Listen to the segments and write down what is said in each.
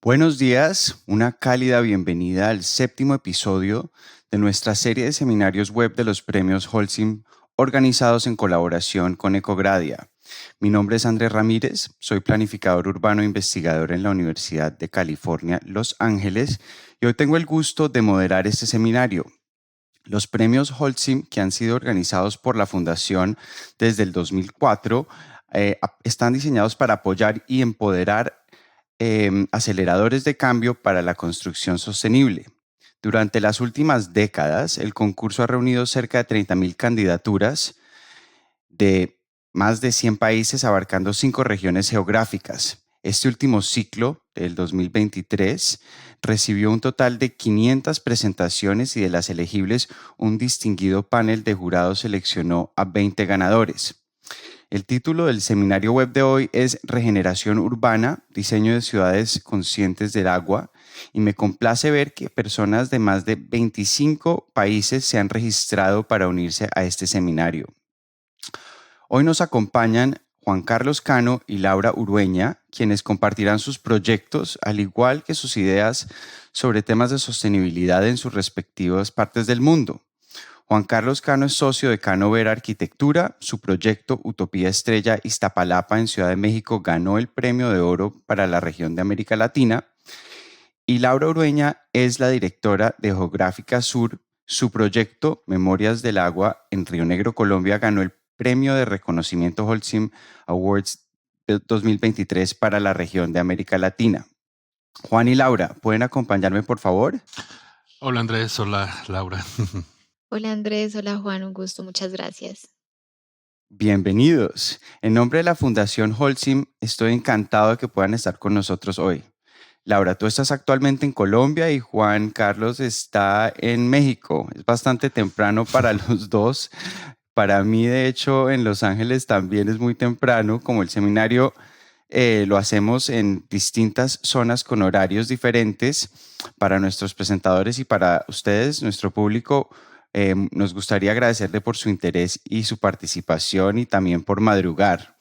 Buenos días, una cálida bienvenida al séptimo episodio de nuestra serie de seminarios web de los premios Holcim organizados en colaboración con Ecogradia. Mi nombre es Andrés Ramírez, soy planificador urbano e investigador en la Universidad de California, Los Ángeles, y hoy tengo el gusto de moderar este seminario. Los premios Holcim, que han sido organizados por la Fundación desde el 2004, están diseñados para apoyar y empoderar aceleradores de cambio para la construcción sostenible. Durante las últimas décadas, el concurso ha reunido cerca de 30,000 candidaturas de más de 100 países abarcando 5 regiones geográficas. Este último ciclo, del 2023, recibió un total de 500 presentaciones y de las elegibles, un distinguido panel de jurados seleccionó a 20 ganadores. El título del seminario web de hoy es Regeneración Urbana, Diseño de Ciudades Conscientes del Agua, y me complace ver que personas de más de 25 países se han registrado para unirse a este seminario. Hoy nos acompañan Juan Carlos Cano y Laura Urueña, quienes compartirán sus proyectos, al igual que sus ideas sobre temas de sostenibilidad en sus respectivas partes del mundo. Juan Carlos Cano es socio de Cano Vera Arquitectura. Su proyecto Utopía Estrella Iztapalapa en Ciudad de México ganó el Premio de Oro para la región de América Latina. Y Laura Urueña es la directora de Geográfica Sur. Su proyecto Memorias del Agua en Río Negro, Colombia, ganó el Premio de Reconocimiento Holcim Awards 2023 para la región de América Latina. Juan y Laura, ¿pueden acompañarme, por favor? Hola Andrés, hola Laura. Hola Andrés, hola Juan, un gusto, muchas gracias. Bienvenidos. En nombre de la Fundación Holcim, estoy encantado de que puedan estar con nosotros hoy. Laura, tú estás actualmente en Colombia y Juan Carlos está en México. Es bastante temprano para los dos. Para mí, de hecho, en Los Ángeles también es muy temprano, como el seminario lo hacemos en distintas zonas con horarios diferentes para nuestros presentadores y para ustedes, nuestro público. Nos gustaría agradecerle por su interés y su participación y también por madrugar.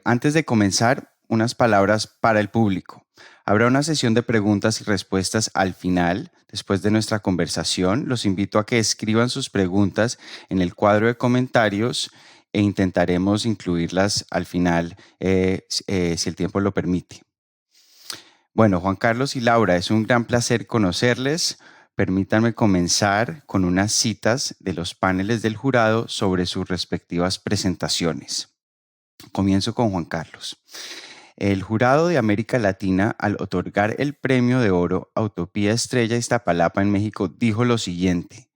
Antes de comenzar, unas palabras para el público. Habrá una sesión de preguntas y respuestas al final, después de nuestra conversación. Los invito a que escriban sus preguntas en el cuadro de comentarios e intentaremos incluirlas al final si el tiempo lo permite. Bueno, Juan Carlos y Laura, es un gran placer conocerles. Permítanme comenzar con unas citas de los paneles del jurado sobre sus respectivas presentaciones. Comienzo con Juan Carlos. El jurado de América Latina, al otorgar el Premio de Oro a Utopía Estrella Iztapalapa en México, dijo lo siguiente: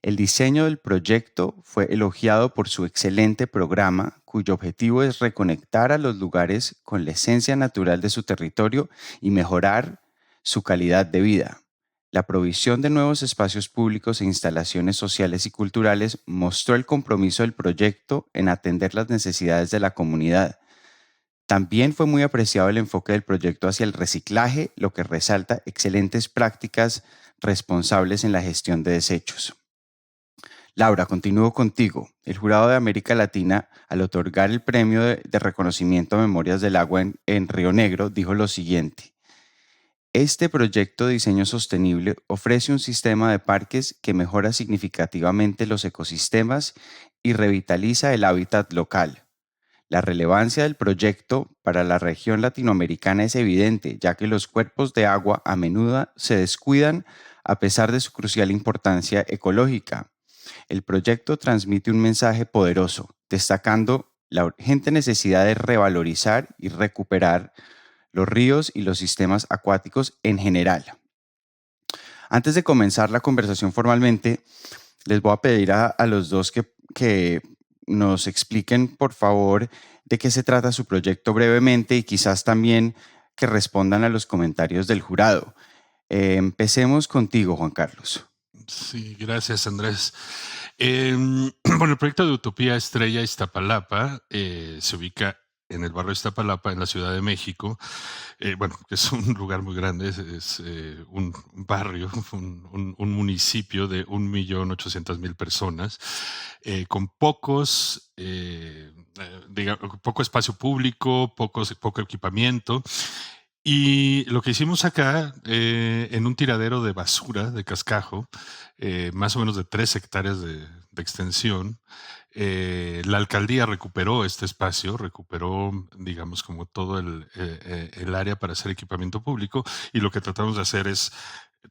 el diseño del proyecto fue elogiado por su excelente programa, cuyo objetivo es reconectar a los lugares con la esencia natural de su territorio y mejorar su calidad de vida. La provisión de nuevos espacios públicos e instalaciones sociales y culturales mostró el compromiso del proyecto en atender las necesidades de la comunidad. También fue muy apreciado el enfoque del proyecto hacia el reciclaje, lo que resalta excelentes prácticas responsables en la gestión de desechos. Laura, continúo contigo. El jurado de América Latina, al otorgar el premio de reconocimiento a Memorias del Agua en Río Negro, dijo lo siguiente: este proyecto de diseño sostenible ofrece un sistema de parques que mejora significativamente los ecosistemas y revitaliza el hábitat local. La relevancia del proyecto para la región latinoamericana es evidente, ya que los cuerpos de agua a menudo se descuidan a pesar de su crucial importancia ecológica. El proyecto transmite un mensaje poderoso, destacando la urgente necesidad de revalorizar y recuperar los ríos y los sistemas acuáticos en general. Antes de comenzar la conversación formalmente, les voy a pedir a los dos que nos expliquen, por favor, de qué se trata su proyecto brevemente y quizás también que respondan a los comentarios del jurado. Empecemos contigo, Juan Carlos. Sí, gracias, Andrés. Bueno, el proyecto de Utopía Estrella Iztapalapa se ubica en el barrio Iztapalapa, en la Ciudad de México. Bueno, que es un lugar muy grande, es un barrio, un municipio de 1.800.000 personas, con poco espacio público, poco equipamiento. Y lo que hicimos acá, en un tiradero de basura, de cascajo, más o menos de 3 hectáreas de extensión, la alcaldía recuperó este espacio, recuperó, digamos, como todo el área para hacer equipamiento público, y lo que tratamos de hacer es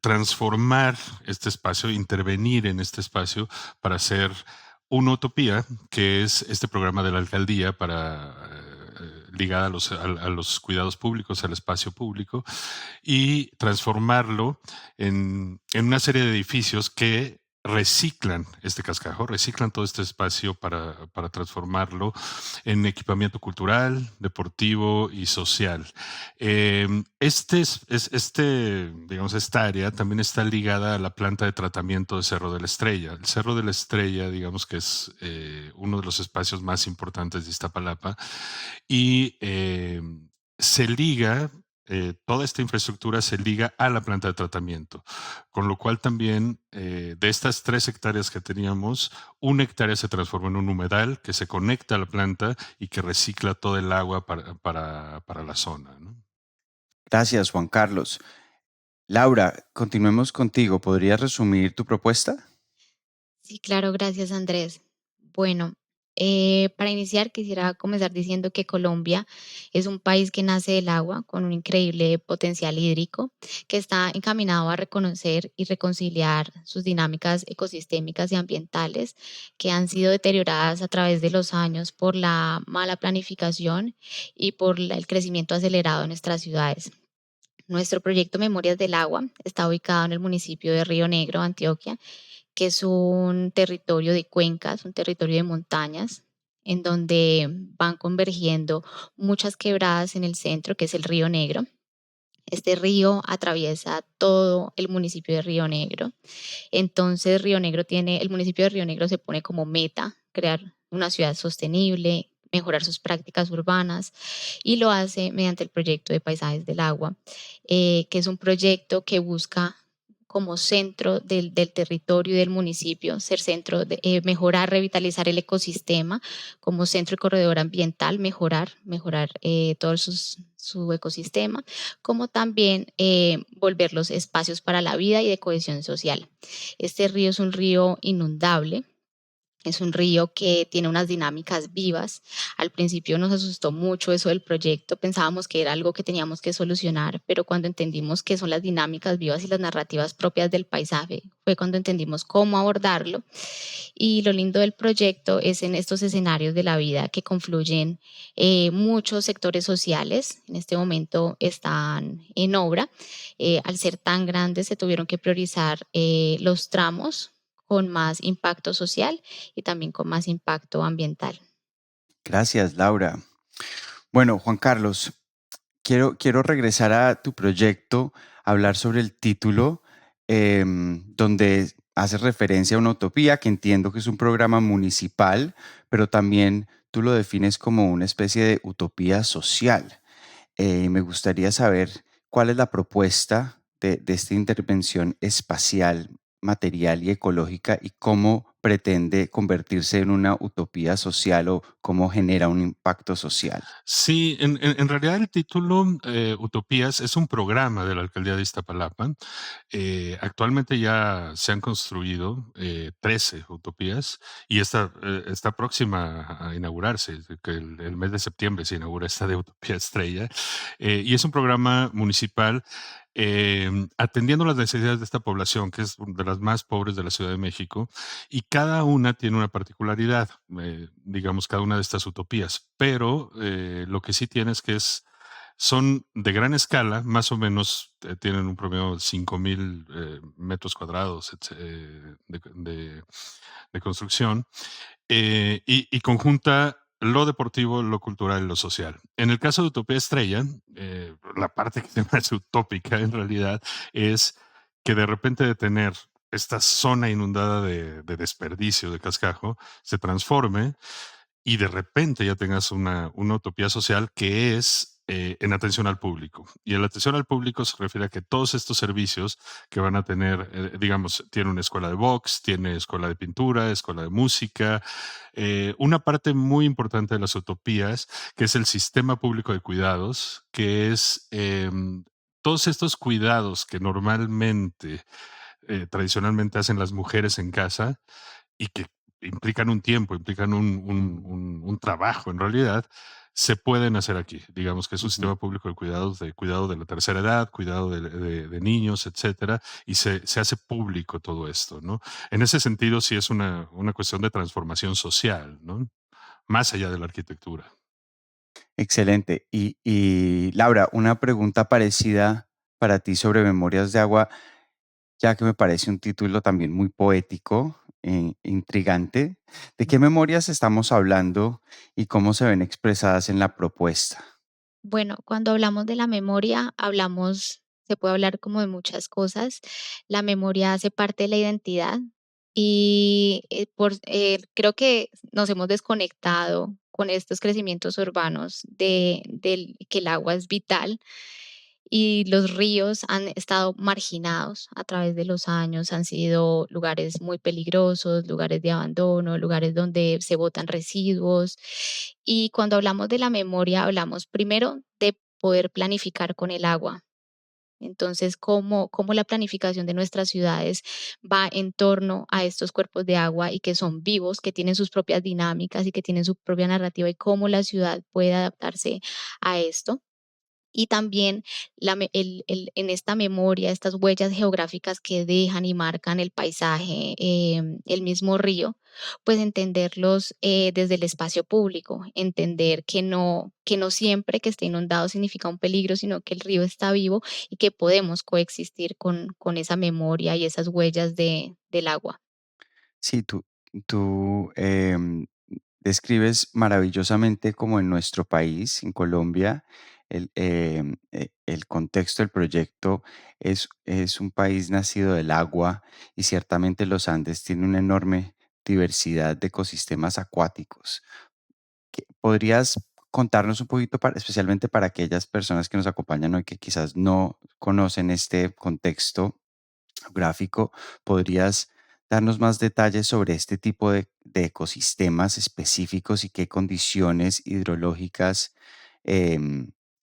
transformar este espacio, intervenir en este espacio para hacer una utopía, que es este programa de la alcaldía para ligada a los cuidados públicos, al espacio público, y transformarlo en una serie de edificios que reciclan este cascajo, reciclan todo este espacio para transformarlo en equipamiento cultural, deportivo y social. Digamos, esta área también está ligada a la planta de tratamiento de Cerro de la Estrella. El Cerro de la Estrella, digamos que es uno de los espacios más importantes de Iztapalapa, y se liga, toda esta infraestructura se liga a la planta de tratamiento, con lo cual también, de estas 3 hectáreas que teníamos, 1 hectárea se transforma en un humedal que se conecta a la planta y que recicla todo el agua para la zona, ¿no? Gracias, Juan Carlos. Laura, continuemos contigo. ¿Podrías resumir tu propuesta? Sí, claro, gracias Andrés. Bueno, para iniciar quisiera comenzar diciendo que Colombia es un país que nace del agua con un increíble potencial hídrico, que está encaminado a reconocer y reconciliar sus dinámicas ecosistémicas y ambientales que han sido deterioradas a través de los años por la mala planificación y por el crecimiento acelerado de nuestras ciudades. Nuestro proyecto Memorias del Agua está ubicado en el municipio de Río Negro, Antioquia, que es un territorio de cuencas, un territorio de montañas, en donde van convergiendo muchas quebradas en el centro, que es el Río Negro. Este río atraviesa todo el municipio de Río Negro. Entonces, el municipio de Río Negro se pone como meta crear una ciudad sostenible, mejorar sus prácticas urbanas, y lo hace mediante el proyecto de Paisajes del Agua, que es un proyecto que busca como centro del territorio y del municipio, ser centro de mejorar, revitalizar el ecosistema como centro y corredor ambiental, mejorar todo su ecosistema, como también volver los espacios para la vida y de cohesión social. Este río es un río inundable, es un río que tiene unas dinámicas vivas. Al principio nos asustó mucho eso del proyecto, pensábamos que era algo que teníamos que solucionar, pero cuando entendimos qué son las dinámicas vivas y las narrativas propias del paisaje, fue cuando entendimos cómo abordarlo. Y lo lindo del proyecto es en estos escenarios de la vida que confluyen muchos sectores sociales. En este momento están en obra. Al ser tan grandes se tuvieron que priorizar los tramos con más impacto social y también con más impacto ambiental. Gracias, Laura. Bueno, Juan Carlos, quiero regresar a tu proyecto, hablar sobre el título, donde hace referencia a una utopía, que entiendo que es un programa municipal, pero también tú lo defines como una especie de utopía social. Me gustaría saber cuál es la propuesta de esta intervención espacial, material y ecológica, y cómo pretende convertirse en una utopía social o cómo genera un impacto social. Sí, en realidad el título, Utopías, es un programa de la alcaldía de Iztapalapa. Actualmente ya se han construido 13 utopías y esta está próxima a inaugurarse, que el mes de septiembre se inaugura esta de Utopía Estrella. Y es un programa municipal atendiendo las necesidades de esta población, que es de las más pobres de la Ciudad de México, y cada una tiene una particularidad, digamos, cada una de estas utopías, pero lo que sí tiene es que son de gran escala, más o menos tienen un promedio de 5,000 metros cuadrados de construcción, y conjunta lo deportivo, lo cultural y lo social. En el caso de Utopía Estrella, la parte que se me hace utópica en realidad es que de repente de tener esta zona inundada de desperdicio, de cascajo, se transforme y de repente ya tengas una utopía social que es en atención al público. Y en la atención al público se refiere a que todos estos servicios que van a tener, digamos, tiene una escuela de box, tiene escuela de pintura, escuela de música, una parte muy importante de las utopías, que es el sistema público de cuidados, que es todos estos cuidados que normalmente, tradicionalmente hacen las mujeres en casa y que implican un tiempo, implican un trabajo en realidad, se pueden hacer aquí. Digamos que es un Ujú. sistema público de cuidado de la tercera edad, cuidado de niños, etcétera, y se hace público todo esto, ¿no? En ese sentido, sí es una cuestión de transformación social, ¿no? Más allá de la arquitectura. Excelente. Y Laura, una pregunta parecida para ti sobre Memorias de Agua, ya que me parece un título también muy poético, intrigante. ¿De qué memorias estamos hablando y cómo se ven expresadas en la propuesta? Bueno, cuando hablamos de la memoria, se puede hablar como de muchas cosas. La memoria hace parte de la identidad y creo que nos hemos desconectado con estos crecimientos urbanos del que el agua es vital y los ríos han estado marginados a través de los años, han sido lugares muy peligrosos, lugares de abandono, lugares donde se botan residuos. Y cuando hablamos de la memoria, hablamos primero de poder planificar con el agua. Entonces, cómo la planificación de nuestras ciudades va en torno a estos cuerpos de agua y que son vivos, que tienen sus propias dinámicas y que tienen su propia narrativa y cómo la ciudad puede adaptarse a esto. Y también en esta memoria, estas huellas geográficas que dejan y marcan el paisaje, el mismo río, pues entenderlos desde el espacio público, entender que no siempre que esté inundado significa un peligro, sino que el río está vivo y que podemos coexistir con esa memoria y esas huellas del agua. Sí, tú describes maravillosamente como en nuestro país, en Colombia, el contexto del proyecto es un país nacido del agua y ciertamente los Andes tienen una enorme diversidad de ecosistemas acuáticos. ¿Podrías contarnos un poquito, especialmente para aquellas personas que nos acompañan hoy que quizás no conocen este contexto gráfico, podrías darnos más detalles sobre este tipo de ecosistemas específicos y qué condiciones hidrológicas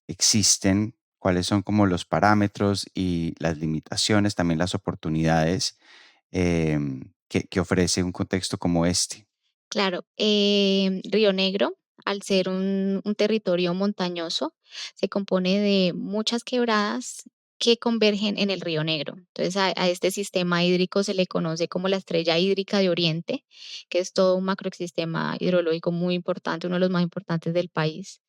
existen, cuáles son como los parámetros y las limitaciones, también las oportunidades que ofrece un contexto como este? Claro, Río Negro, al ser un territorio montañoso, se compone de muchas quebradas que convergen en el Río Negro. Entonces, a este sistema hídrico se le conoce como la estrella hídrica de Oriente, que es todo un macroexistema hidrológico muy importante, uno de los más importantes del país.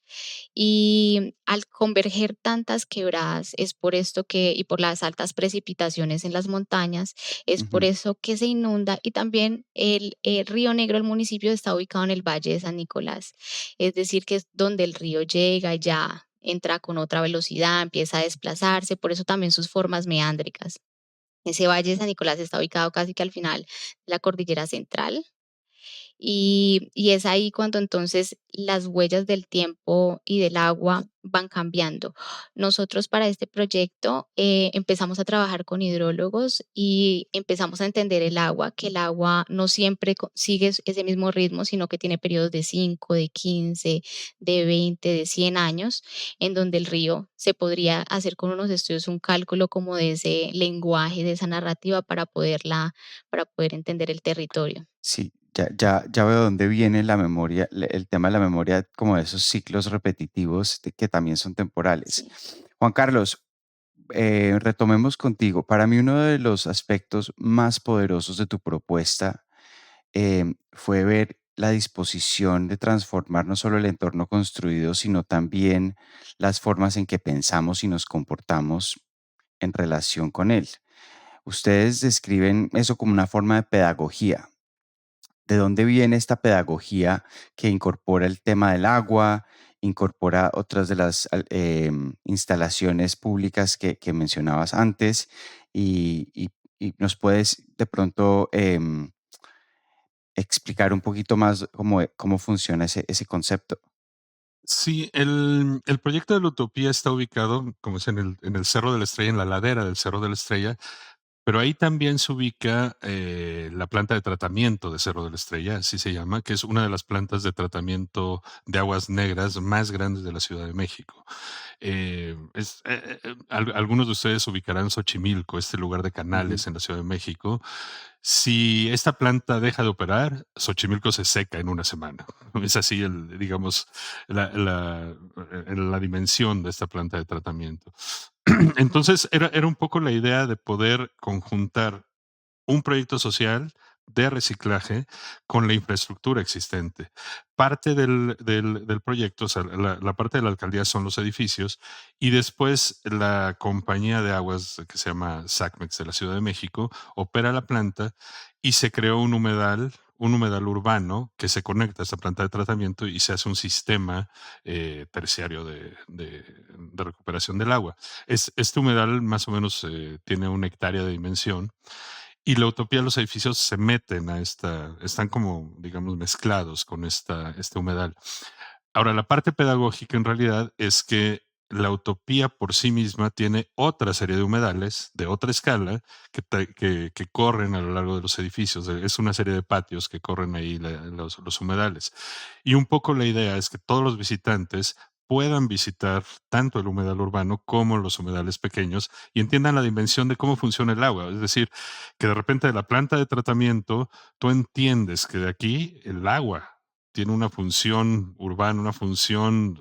Y al converger tantas quebradas, es por esto que, y por las altas precipitaciones en las montañas, es por Ujú. eso que se inunda y también el Río Negro, el municipio está ubicado en el Valle de San Nicolás, es decir, que es donde el río llega y ya entra con otra velocidad, empieza a desplazarse, por eso también sus formas meándricas. Ese Valle de San Nicolás está ubicado casi que al final de la cordillera central Y es ahí cuando entonces las huellas del tiempo y del agua van cambiando. Nosotros para este proyecto empezamos a trabajar con hidrólogos y empezamos a entender el agua, que el agua no siempre sigue ese mismo ritmo, sino que tiene periodos de 5, de 15, de 20, de 100 años, en donde el río se podría hacer con unos estudios un cálculo como de ese lenguaje, de esa narrativa para poder entender el territorio. Sí, ya veo dónde viene la memoria, el tema de la memoria, como de esos ciclos repetitivos que también son temporales. Sí. Juan Carlos, retomemos contigo. Para mí uno de los aspectos más poderosos de tu propuesta fue ver la disposición de transformar no solo el entorno construido, sino también las formas en que pensamos y nos comportamos en relación con él. Ustedes describen eso como una forma de pedagogía. ¿De dónde viene esta pedagogía que incorpora el tema del agua, incorpora otras de las instalaciones públicas que mencionabas antes y nos puedes de pronto explicar un poquito más cómo funciona ese concepto? Sí, el proyecto de la utopía está ubicado, como es en el Cerro de la Estrella, en la ladera del Cerro de la Estrella, pero ahí también se ubica la planta de tratamiento de Cerro de la Estrella, así se llama, que es una de las plantas de tratamiento de aguas negras más grandes de la Ciudad de México. Algunos de ustedes ubicarán Xochimilco, este lugar de Ujú. canales en la Ciudad de México. Si esta planta deja de operar, Xochimilco se seca en una semana. Es así, digamos, la dimensión de esta planta de tratamiento. Entonces, era un poco la idea de poder conjuntar un proyecto social de reciclaje con la infraestructura existente. Parte del proyecto, o sea, la parte de la alcaldía son los edificios y después la compañía de aguas que se llama SACMEX de la Ciudad de México opera la planta y se creó un humedal urbano que se conecta a esta planta de tratamiento y se hace un sistema terciario de recuperación del agua. Este humedal más o menos tiene 1 hectárea de dimensión y la utopía, los edificios se meten a están como, digamos, mezclados con este humedal. Ahora, la parte pedagógica en realidad es que la utopía por sí misma tiene otra serie de humedales de otra escala que corren a lo largo de los edificios. Es una serie de patios que corren ahí los humedales. Y un poco la idea es que todos los visitantes puedan visitar tanto el humedal urbano como los humedales pequeños y entiendan la dimensión de cómo funciona el agua. Es decir, que de repente de la planta de tratamiento tú entiendes que de aquí el agua tiene una función urbana, una función,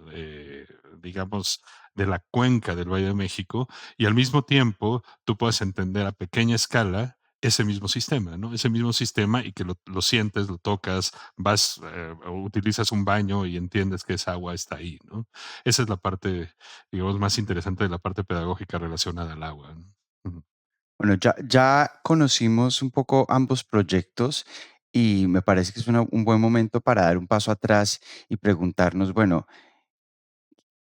digamos, de la cuenca del Valle de México, y al mismo tiempo tú puedes entender a pequeña escala ese mismo sistema, ¿no? Ese mismo sistema y que lo sientes, lo tocas, vas, o utilizas un baño y entiendes que esa agua está ahí, ¿no? Esa es la parte, digamos, más interesante de la parte pedagógica relacionada al agua, ¿no? Ujú. Bueno, ya conocimos un poco ambos proyectos y me parece que es un buen momento para dar un paso atrás y preguntarnos, bueno,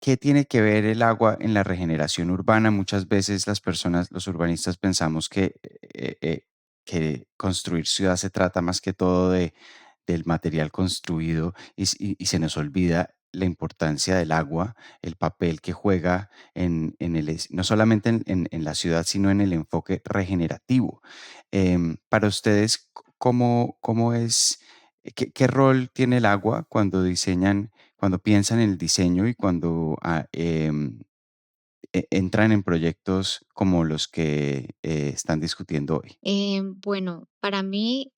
¿qué tiene que ver el agua en la regeneración urbana? Muchas veces las personas, los urbanistas pensamos que construir ciudad se trata más que todo del material construido y se nos olvida la importancia del agua, el papel que juega no solamente en la ciudad, sino en el enfoque regenerativo. Para ustedes, ¿cómo es, qué rol tiene el agua cuando piensan en el diseño y cuando entran en proyectos como los que están discutiendo hoy? Bueno, para mí,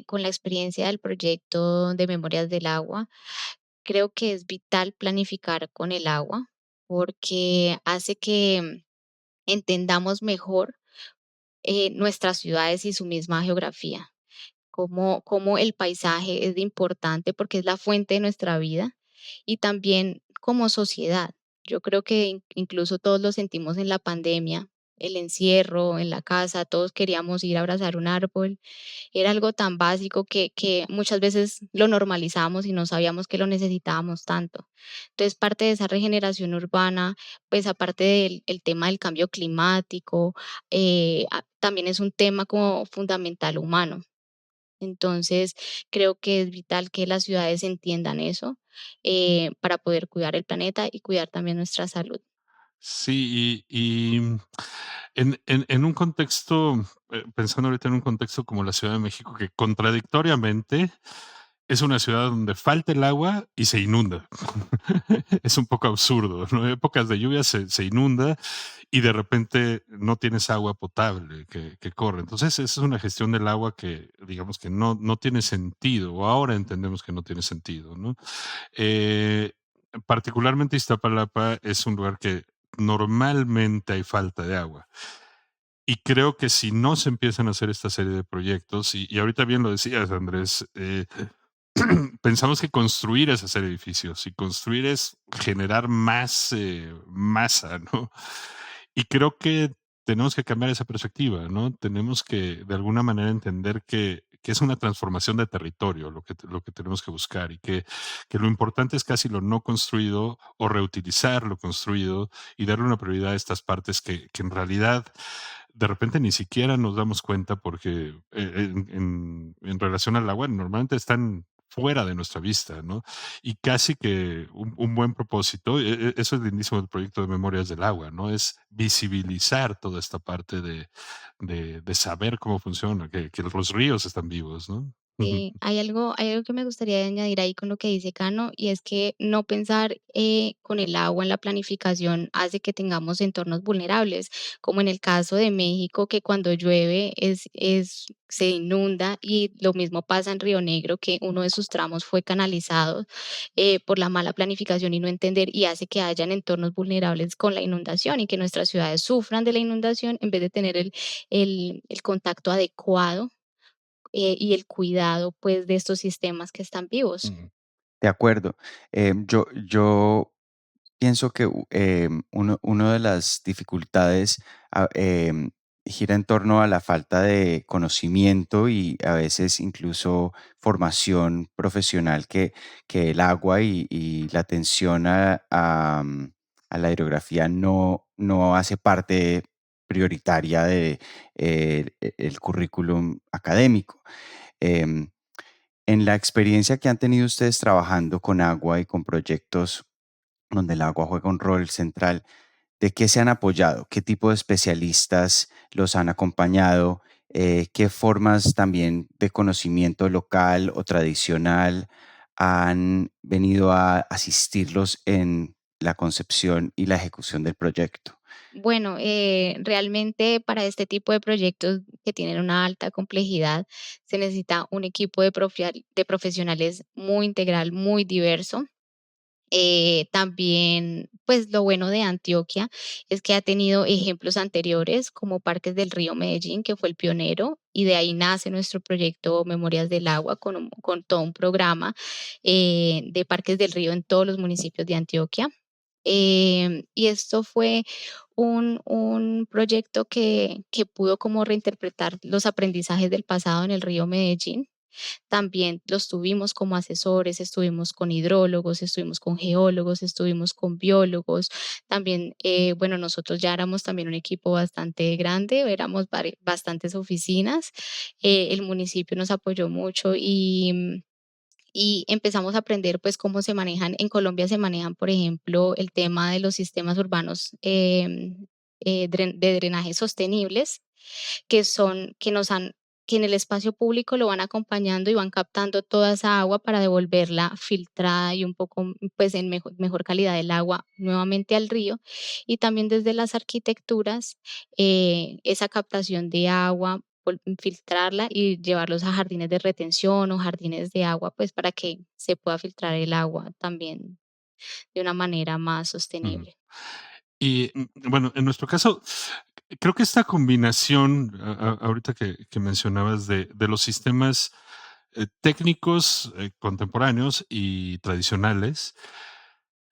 con la experiencia del proyecto de Memorias del Agua, creo que es vital planificar con el agua porque hace que entendamos mejor nuestras ciudades y su misma geografía, cómo el paisaje es de importante porque es la fuente de nuestra vida y también como sociedad. Yo creo que incluso todos lo sentimos en la pandemia, el encierro en la casa, todos queríamos ir a abrazar un árbol. Era algo tan básico que muchas veces lo normalizamos y no sabíamos que lo necesitábamos tanto. Entonces, parte de esa regeneración urbana, pues aparte del el tema del cambio climático, también es un tema como fundamental humano. Entonces, creo que es vital que las ciudades entiendan eso, para poder cuidar el planeta y cuidar también nuestra salud. Sí, en un contexto, pensando ahorita en un contexto como la Ciudad de México, que contradictoriamente es una ciudad donde falta el agua y se inunda. Es un poco absurdo, ¿no? En épocas de lluvia se inunda y de repente no tienes agua potable que corre. Entonces, esa es una gestión del agua que, digamos que no tiene sentido, o ahora entendemos que no tiene sentido, ¿no? Eh, Particularmente Iztapalapa es un lugar que normalmente hay falta de agua. Y creo que si no se empiezan a hacer esta serie de proyectos, y ahorita bien lo decías, Andrés, pensamos que construir es hacer edificios y construir es generar más masa, ¿no? Y creo que tenemos que cambiar esa perspectiva, ¿no? Tenemos que de alguna manera entender que es una transformación de territorio lo que tenemos que buscar y que lo importante es casi lo no construido o reutilizar lo construido y darle una prioridad a estas partes que en realidad de repente ni siquiera nos damos cuenta porque en relación al agua normalmente están fuera de nuestra vista, ¿no? Y casi que un buen propósito, eso es lindísimo del proyecto de Memorias del Agua, ¿no? Es visibilizar toda esta parte de saber cómo funciona, que los ríos están vivos, ¿no? Ujú. Hay algo que me gustaría añadir ahí con lo que dice Cano, y es que no pensar con el agua en la planificación hace que tengamos entornos vulnerables, como en el caso de México, que cuando llueve se inunda, y lo mismo pasa en Río Negro, que uno de sus tramos fue canalizado por la mala planificación y no entender, y hace que hayan entornos vulnerables con la inundación y que nuestras ciudades sufran de la inundación en vez de tener el contacto adecuado y el cuidado, pues, de estos sistemas que están vivos. Ujú. De acuerdo. Yo pienso que uno de las dificultades gira en torno a la falta de conocimiento y a veces incluso formación profesional que el agua y la atención a la hidrografía no hace parte prioritaria de el currículum académico. Em, en la experiencia que han tenido ustedes trabajando con agua y con proyectos donde el agua juega un rol central, ¿de qué se han apoyado? ¿Qué tipo de especialistas los han acompañado? ¿Qué formas también de conocimiento local o tradicional han venido a asistirlos en la concepción y la ejecución del proyecto? Bueno, realmente para este tipo de proyectos que tienen una alta complejidad, se necesita un equipo de profesionales muy integral, muy diverso. También, pues lo bueno de Antioquia es que ha tenido ejemplos anteriores como Parques del Río Medellín, que fue el pionero, y de ahí nace nuestro proyecto Memorias del Agua con todo un programa de Parques del Río en todos los municipios de Antioquia. Y esto fue un proyecto que pudo como reinterpretar los aprendizajes del pasado en el río Medellín. También los tuvimos como asesores, estuvimos con hidrólogos, estuvimos con geólogos, estuvimos con biólogos. También, bueno, nosotros ya éramos también un equipo bastante grande, éramos bastantes oficinas. El municipio nos apoyó mucho y empezamos a aprender pues cómo se manejan. En Colombia se manejan, por ejemplo, el tema de los sistemas urbanos de drenaje sostenibles que nos han que en el espacio público lo van acompañando y van captando toda esa agua para devolverla filtrada y un poco, pues, en mejor calidad del agua nuevamente al río. Y también desde las arquitecturas, esa captación de agua, filtrarla y llevarlos a jardines de retención o jardines de agua, pues, para que se pueda filtrar el agua también de una manera más Ujú. sostenible. Y bueno, en nuestro caso, creo que esta combinación, ahorita que mencionabas de los sistemas técnicos contemporáneos y tradicionales,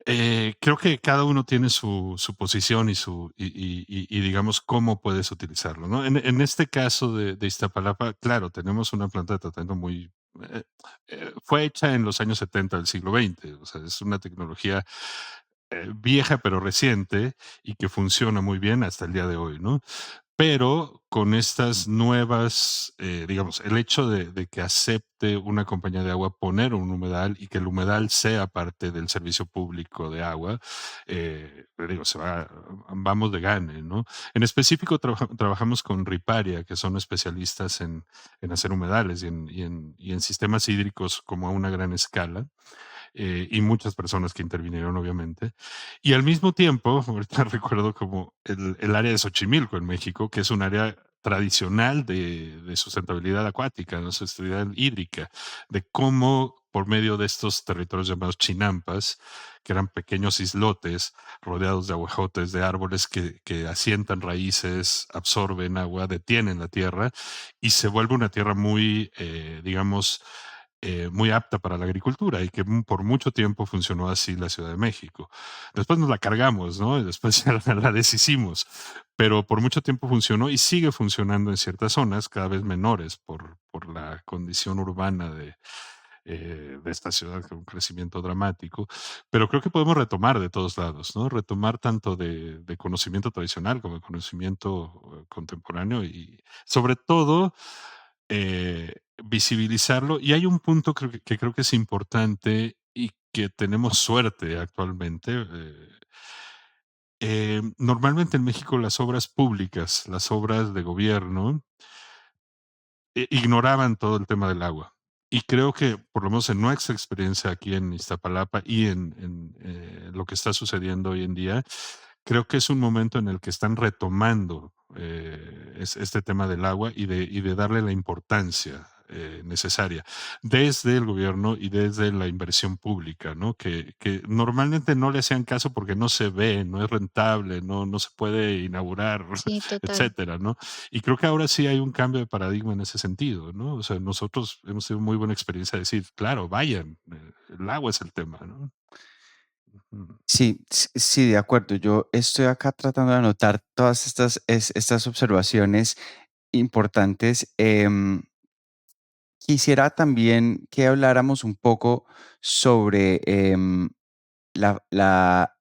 creo que cada uno tiene su posición y digamos cómo puedes utilizarlo, ¿no? En este caso de Iztapalapa, claro, tenemos una planta de tratamiento muy... eh, fue hecha en los años 70 del siglo XX, o sea, es una tecnología vieja pero reciente y que funciona muy bien hasta el día de hoy, ¿no? pero con estas nuevas, digamos, el hecho de que acepte una compañía de agua poner un humedal y que el humedal sea parte del servicio público de agua, digo, vamos de gane, ¿no? En específico, trabajamos con Riparia, que son especialistas en hacer humedales y en sistemas hídricos como a una gran escala, y muchas personas que intervinieron, obviamente. Y al mismo tiempo, ahorita recuerdo como el área de Xochimilco en México, que es un área tradicional de sustentabilidad acuática, ¿no? Sustentabilidad hídrica, de cómo por medio de estos territorios llamados chinampas, que eran pequeños islotes rodeados de aguajotes, de árboles que asientan raíces, absorben agua, detienen la tierra y se vuelve una tierra muy, digamos, muy apta para la agricultura y que por mucho tiempo funcionó así la Ciudad de México. Después nos la cargamos, ¿no? Y después ya la deshicimos, pero por mucho tiempo funcionó y sigue funcionando en ciertas zonas, cada vez menores por la condición urbana de esta ciudad con un crecimiento dramático, pero creo que podemos retomar de todos lados, ¿no? Retomar tanto de conocimiento tradicional como de conocimiento contemporáneo y sobre todo visibilizarlo. Y hay un punto que creo que es importante y que tenemos suerte actualmente. Normalmente en México las obras públicas, las obras de gobierno, ignoraban todo el tema del agua. Y creo que, por lo menos en nuestra experiencia aquí en Iztapalapa y en lo que está sucediendo hoy en día, creo que es un momento en el que están retomando este tema del agua y de darle la importancia necesaria desde el gobierno y desde la inversión pública, ¿no? Que normalmente no le hacían caso porque no se ve, no es rentable, no se puede inaugurar, Sí, total. etcétera, ¿no? Y creo que ahora sí hay un cambio de paradigma en ese sentido, ¿no? O sea, nosotros hemos tenido muy buena experiencia de decir, claro, vayan, el agua es el tema, ¿no? Ujú. Sí, sí, de acuerdo. Yo estoy acá tratando de anotar todas estas observaciones importantes. Quisiera también que habláramos un poco sobre la, la-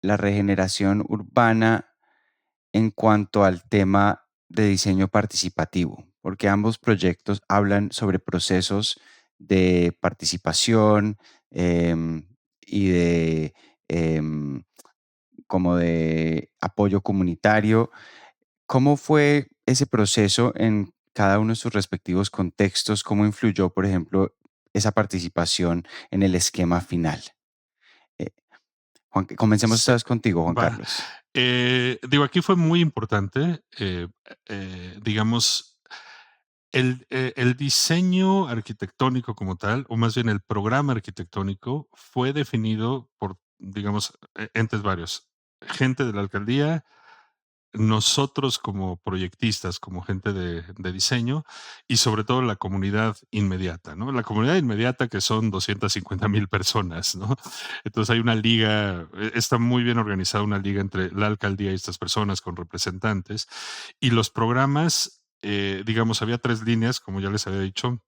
la regeneración urbana en cuanto al tema de diseño participativo, porque ambos proyectos hablan sobre procesos de participación y de em, como de apoyo comunitario. ¿Cómo fue ese proceso en cada uno de sus respectivos contextos? ¿Cómo influyó, por ejemplo, esa participación en el esquema final? Eh, comencemos esta Sí, vez contigo, Juan va. Carlos. Digo, aquí fue muy importante, digamos, el diseño arquitectónico como tal, o más bien el programa arquitectónico, fue definido por, digamos, entes varios. Gente de la alcaldía, nosotros como proyectistas, como gente de diseño y sobre todo la comunidad inmediata, ¿no? La comunidad inmediata que son 250,000 personas, ¿no? Entonces hay una liga, está muy bien organizada una liga entre la alcaldía y estas personas con representantes y los programas, digamos, había 3 líneas, como ya les había dicho,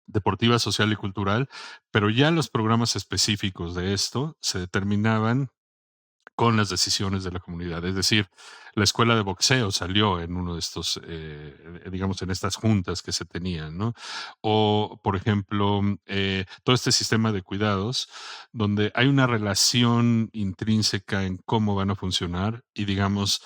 deportiva, social y cultural, pero ya los programas específicos de esto se determinaban con las decisiones de la comunidad. Es decir, la escuela de boxeo salió en uno de estos, digamos, en estas juntas que se tenían, ¿no? O, por ejemplo, todo este sistema de cuidados, donde hay una relación intrínseca en cómo van a funcionar y, digamos,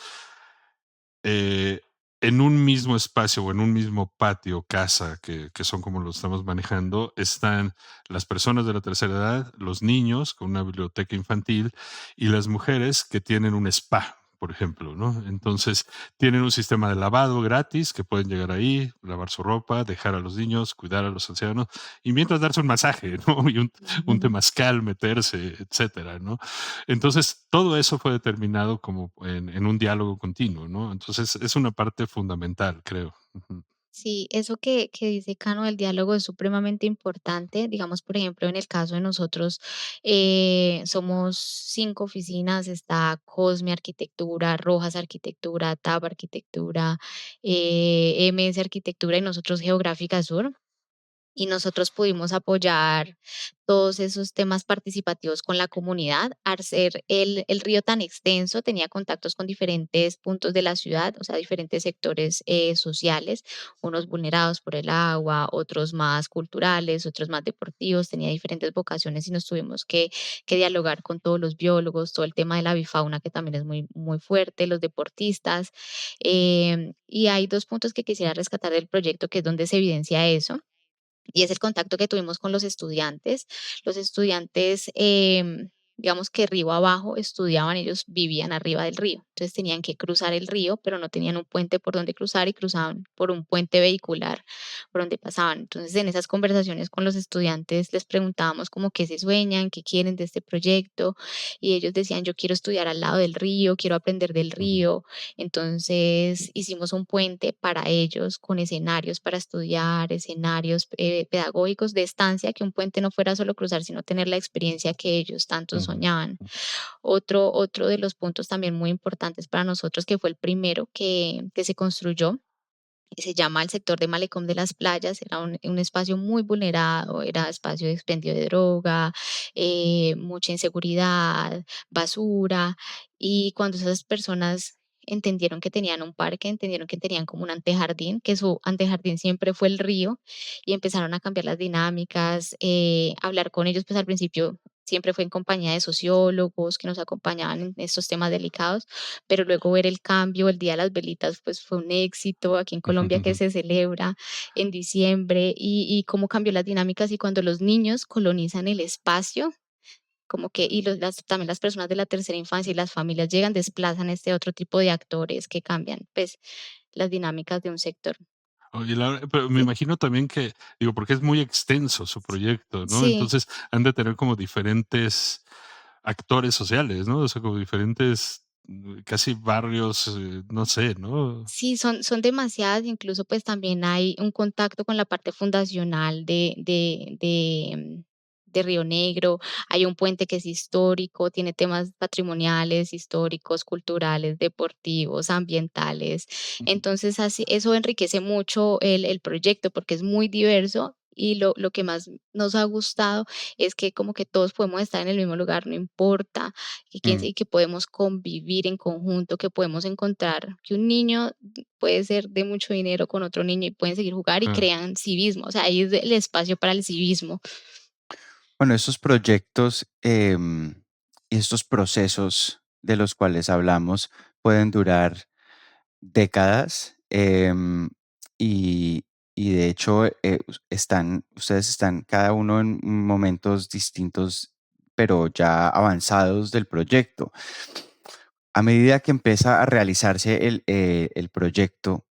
eh, en un mismo espacio o en un mismo patio, casa, que son como lo estamos manejando, están las personas de la tercera edad, los niños con una biblioteca infantil y las mujeres que tienen un spa, por ejemplo, ¿no? Entonces, tienen un sistema de lavado gratis que pueden llegar ahí, lavar su ropa, dejar a los niños, cuidar a los ancianos y mientras darse un masaje, ¿no? Y un temazcal, meterse, etcétera, ¿no? Entonces, todo eso fue determinado como en un diálogo continuo, ¿no? Entonces, es una parte fundamental, creo. Ujú. Sí, eso que dice Cano del diálogo es supremamente importante. Digamos, por ejemplo, en el caso de nosotros, somos 5 oficinas, está Cosme Arquitectura, Rojas Arquitectura, TAP Arquitectura, MS Arquitectura y nosotros Geográfica Sur. y nosotros pudimos apoyar todos esos temas participativos con la comunidad. Al ser el río tan extenso, tenía contactos con diferentes puntos de la ciudad, o sea, diferentes sectores sociales, unos vulnerados por el agua, otros más culturales, otros más deportivos, tenía diferentes vocaciones y nos tuvimos que dialogar con todos los biólogos, todo el tema de la avifauna que también es muy, muy fuerte, los deportistas. Y hay dos puntos que quisiera rescatar del proyecto, que es donde se evidencia eso, y es el contacto que tuvimos con los estudiantes. Los estudiantes, digamos que río abajo estudiaban, ellos vivían arriba del río, entonces tenían que cruzar el río, pero no tenían un puente por donde cruzar y cruzaban por un puente vehicular por donde pasaban. Entonces, en esas conversaciones con los estudiantes les preguntábamos como qué se sueñan, qué quieren de este proyecto, y ellos decían, yo quiero estudiar al lado del río, quiero aprender del Ujú, río. Entonces hicimos un puente para ellos con escenarios para estudiar, escenarios pedagógicos de estancia, que un puente no fuera solo cruzar, sino tener la experiencia que ellos tanto ujú, soñaban. ujú, Otro de los puntos también muy importantes para nosotros, que fue el primero que se construyó, y se llama el sector de Malecón de las Playas. Era un espacio muy vulnerado, era espacio de expendio de droga, mucha inseguridad, basura, y cuando esas personas entendieron que tenían un parque, entendieron que tenían como un antejardín, que su antejardín siempre fue el río, y empezaron a cambiar las dinámicas, hablar con ellos, pues al principio siempre fue en compañía de sociólogos que nos acompañaban en estos temas delicados, pero luego ver el cambio, el Día de las Velitas, pues fue un éxito aquí en Colombia, que ujú, se celebra en diciembre, y cómo cambió las dinámicas, y cuando los niños colonizan el espacio, como que, y también las personas de la tercera infancia y las familias llegan, desplazan este otro tipo de actores que cambian, pues, las dinámicas de un sector. Oye, pero me Sí, imagino también que, digo, porque es muy extenso su proyecto, ¿no? sí. Entonces han de tener como diferentes actores sociales, ¿no? O sea, como diferentes, casi barrios, no sé, ¿no? Sí, son demasiadas, incluso, pues, también hay un contacto con la parte fundacional de Río Negro. Hay un puente que es histórico, tiene temas patrimoniales, históricos, culturales, deportivos, ambientales. Ujú. Entonces, así eso enriquece mucho el proyecto, porque es muy diverso, y lo que más nos ha gustado es que como que todos podemos estar en el mismo lugar, no importa mm, y que podemos convivir en conjunto, que podemos encontrar que un niño puede ser de mucho dinero con otro niño y pueden seguir jugar y Ah, crean civismo. O sea, ahí es el espacio para el civismo. Bueno, estos proyectos y estos procesos de los cuales hablamos pueden durar décadas y, y de hecho ustedes están cada uno en momentos distintos, pero ya avanzados del proyecto. A medida que empieza a realizarse el proyecto,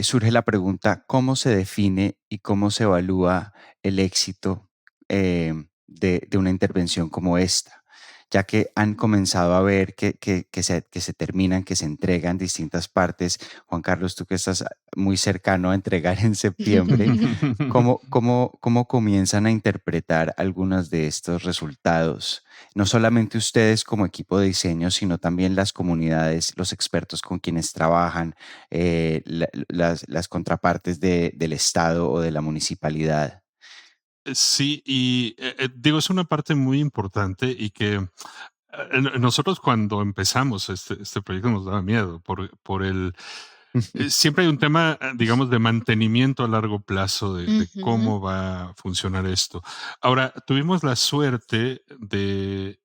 surge la pregunta, ¿cómo se define y cómo se evalúa el éxito de una intervención como esta? Ya que han comenzado a ver que se terminan, que se entregan distintas partes. Juan Carlos, tú que estás muy cercano a entregar en septiembre, ¿cómo comienzan a interpretar algunos de estos resultados? No solamente ustedes como equipo de diseño, sino también las comunidades, los expertos con quienes trabajan, las contrapartes del Estado o de la municipalidad. sí, y digo, es una parte muy importante y que nosotros cuando empezamos este proyecto nos daba miedo por el siempre hay un tema, digamos, de mantenimiento a largo plazo de Ujú, cómo va a funcionar esto. Ahora, tuvimos la suerte de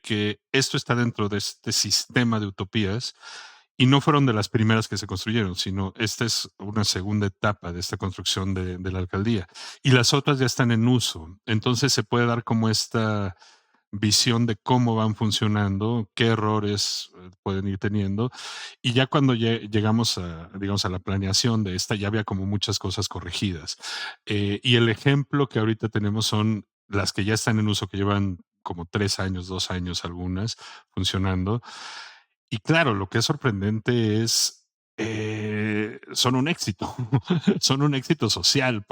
que esto está dentro de este sistema de utopías y no fueron de las primeras que se construyeron, sino esta es una segunda etapa de esta construcción de la alcaldía. Y las otras ya están en uso. Entonces se puede dar como esta visión de cómo van funcionando, qué errores pueden ir teniendo. Y ya cuando llegamos a, digamos, a la planeación de esta, ya había como muchas cosas corregidas. Y el ejemplo que ahorita tenemos son las que ya están en uso, que llevan como 3 años, 2 años algunas funcionando. Y claro, lo que es sorprendente es, son un éxito, son un éxito social,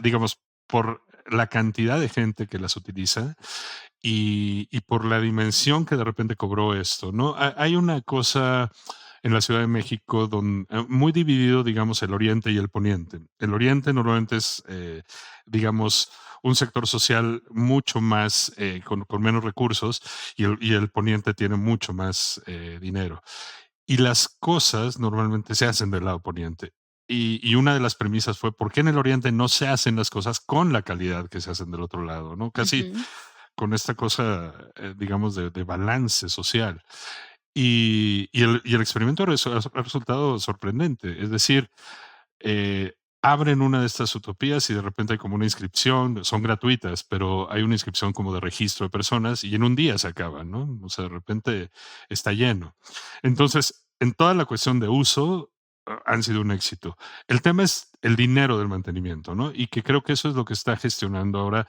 digamos, por la cantidad de gente que las utiliza y por la dimensión que de repente cobró esto, ¿no? Hay una cosa en la Ciudad de México, muy dividido, digamos, el oriente y el poniente. El oriente normalmente es, digamos, un sector social mucho más, con menos recursos, y el poniente tiene mucho más dinero. Y las cosas normalmente se hacen del lado poniente. Y una de las premisas fue, ¿por qué en el oriente no se hacen las cosas con la calidad que se hacen del otro lado? ¿No? Casi Ujú. con esta cosa, digamos, de balance social. Y el experimento ha resultado sorprendente. Es decir, abren una de estas utopías y de repente hay como una inscripción, son gratuitas, pero hay una inscripción como de registro de personas y en un día se acaban, ¿no? O sea, de repente está lleno. Entonces, en toda la cuestión de uso, han sido un éxito. El tema es el dinero del mantenimiento, ¿no? Y que creo que eso es lo que está gestionando ahora,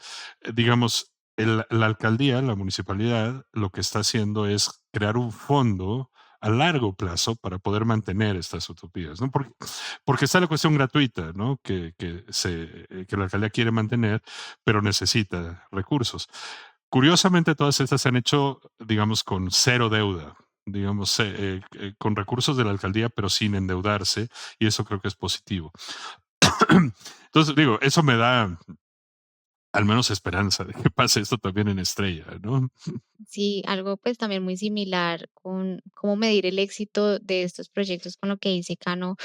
digamos, la alcaldía, la municipalidad, lo que está haciendo es crear un fondo a largo plazo para poder mantener estas utopías, ¿no? Porque está la cuestión gratuita, ¿no? Que la alcaldía quiere mantener, pero necesita recursos. Curiosamente, todas estas se han hecho, digamos, con cero deuda, digamos, con recursos de la alcaldía, pero sin endeudarse, y eso creo que es positivo. Entonces, digo, eso me da al menos esperanza de que pase esto también en Estrella, ¿no? Sí, algo pues también muy similar con cómo medir el éxito de estos proyectos con lo que dice Cano.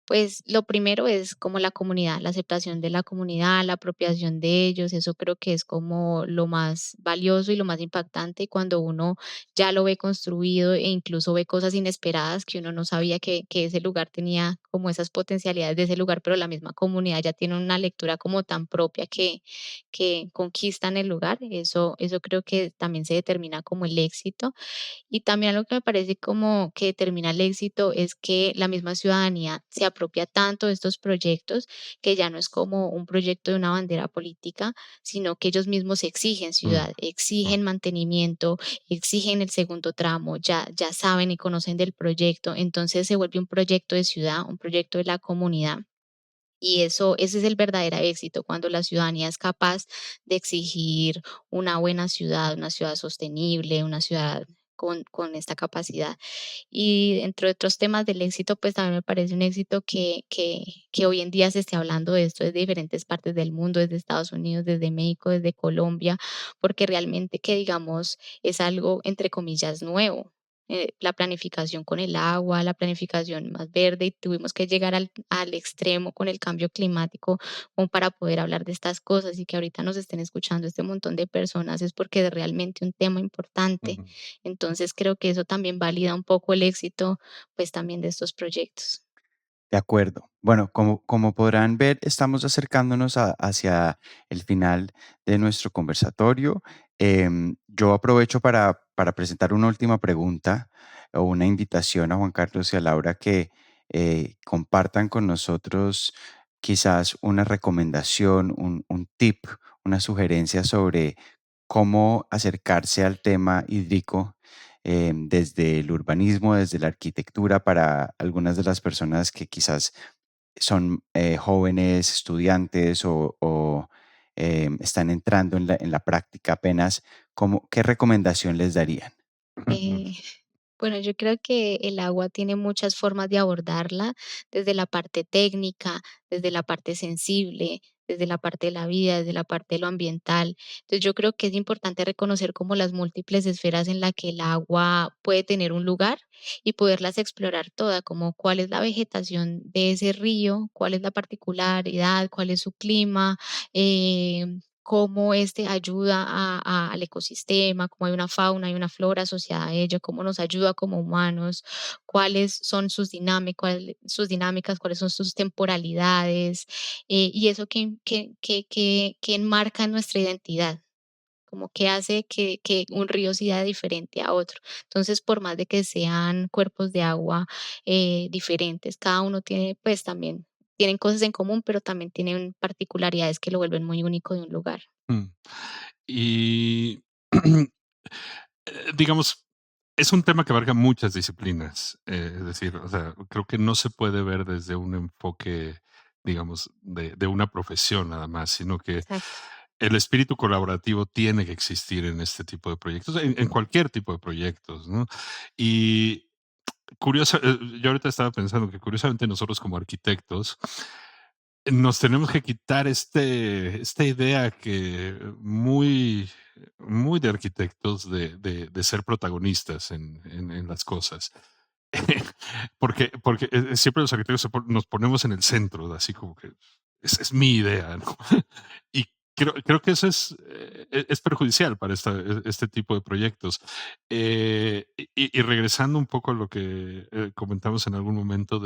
Pues lo primero es como la comunidad, la aceptación de la comunidad, la apropiación de ellos, eso creo que es como lo más valioso y lo más impactante cuando uno ya lo ve construido e incluso ve cosas inesperadas que uno no sabía que ese lugar tenía como esas potencialidades de ese lugar, pero la misma comunidad ya tiene una lectura como tan propia que conquistan el lugar, eso creo que también se determina como el éxito. Y también algo que me parece como que determina el éxito es que la misma ciudadanía se apropia tanto de estos proyectos que ya no es como un proyecto de una bandera política, sino que ellos mismos exigen Mm, ciudad, mm, exigen mantenimiento, exigen el segundo tramo, ya saben y conocen del proyecto, entonces se vuelve un proyecto de ciudad, un proyecto de la comunidad. Y eso, ese es el verdadero éxito, cuando la ciudadanía es capaz de exigir una buena ciudad, una ciudad sostenible, una ciudad con esta capacidad. Y entre otros temas del éxito, pues también me parece un éxito que hoy en día se esté hablando de esto desde diferentes partes del mundo, desde Estados Unidos, desde México, desde Colombia, porque realmente que digamos es algo entre comillas nuevo. La planificación con el agua, la planificación más verde, y tuvimos que llegar al extremo con el cambio climático como para poder hablar de estas cosas y que ahorita nos estén escuchando este montón de personas es porque es realmente un tema importante. ujú. Entonces creo que eso también valida un poco el éxito, pues también de estos proyectos. De acuerdo. Bueno, como podrán ver, estamos acercándonos hacia el final de nuestro conversatorio. Yo aprovecho para presentar una última pregunta o una invitación a Juan Carlos y a Laura que compartan con nosotros quizás una recomendación, un tip, una sugerencia sobre cómo acercarse al tema hídrico desde el urbanismo, desde la arquitectura, para algunas de las personas que quizás son jóvenes, estudiantes o están entrando en la práctica apenas, ¿qué recomendación les darían? Eh, Bueno, yo creo que el agua tiene muchas formas de abordarla, desde la parte técnica, desde la parte sensible, desde la parte de la vida, desde la parte de lo ambiental. Entonces, yo creo que es importante reconocer como las múltiples esferas en la que el agua puede tener un lugar y poderlas explorar todas, como cuál es la vegetación de ese río, cuál es la particularidad, cuál es su clima, cómo este ayuda al ecosistema, cómo hay una fauna y una flora asociada a ello, cómo nos ayuda como humanos, cuáles son sus dinámicas, cuáles son sus temporalidades, y eso que enmarca nuestra identidad, como que hace que un río sea diferente a otro. Entonces, por más de que sean cuerpos de agua diferentes, cada uno tiene, pues también, tienen cosas en común, pero también tienen particularidades que lo vuelven muy único de un lugar. Mm. Y digamos, es un tema que abarca muchas disciplinas. Es decir, o sea, creo que no se puede ver desde un enfoque, digamos, de una profesión nada más, sino que Exacto. el espíritu colaborativo tiene que existir en este tipo de proyectos, en cualquier tipo de proyectos, ¿no? Y Yo ahorita estaba pensando que curiosamente nosotros como arquitectos nos tenemos que quitar esta idea que muy de arquitectos de ser protagonistas en las cosas. Porque siempre los arquitectos nos ponemos en el centro, así como que es mi idea, ¿no? Y creo que eso es perjudicial para este tipo de proyectos. Y regresando un poco a lo que comentamos en algún momento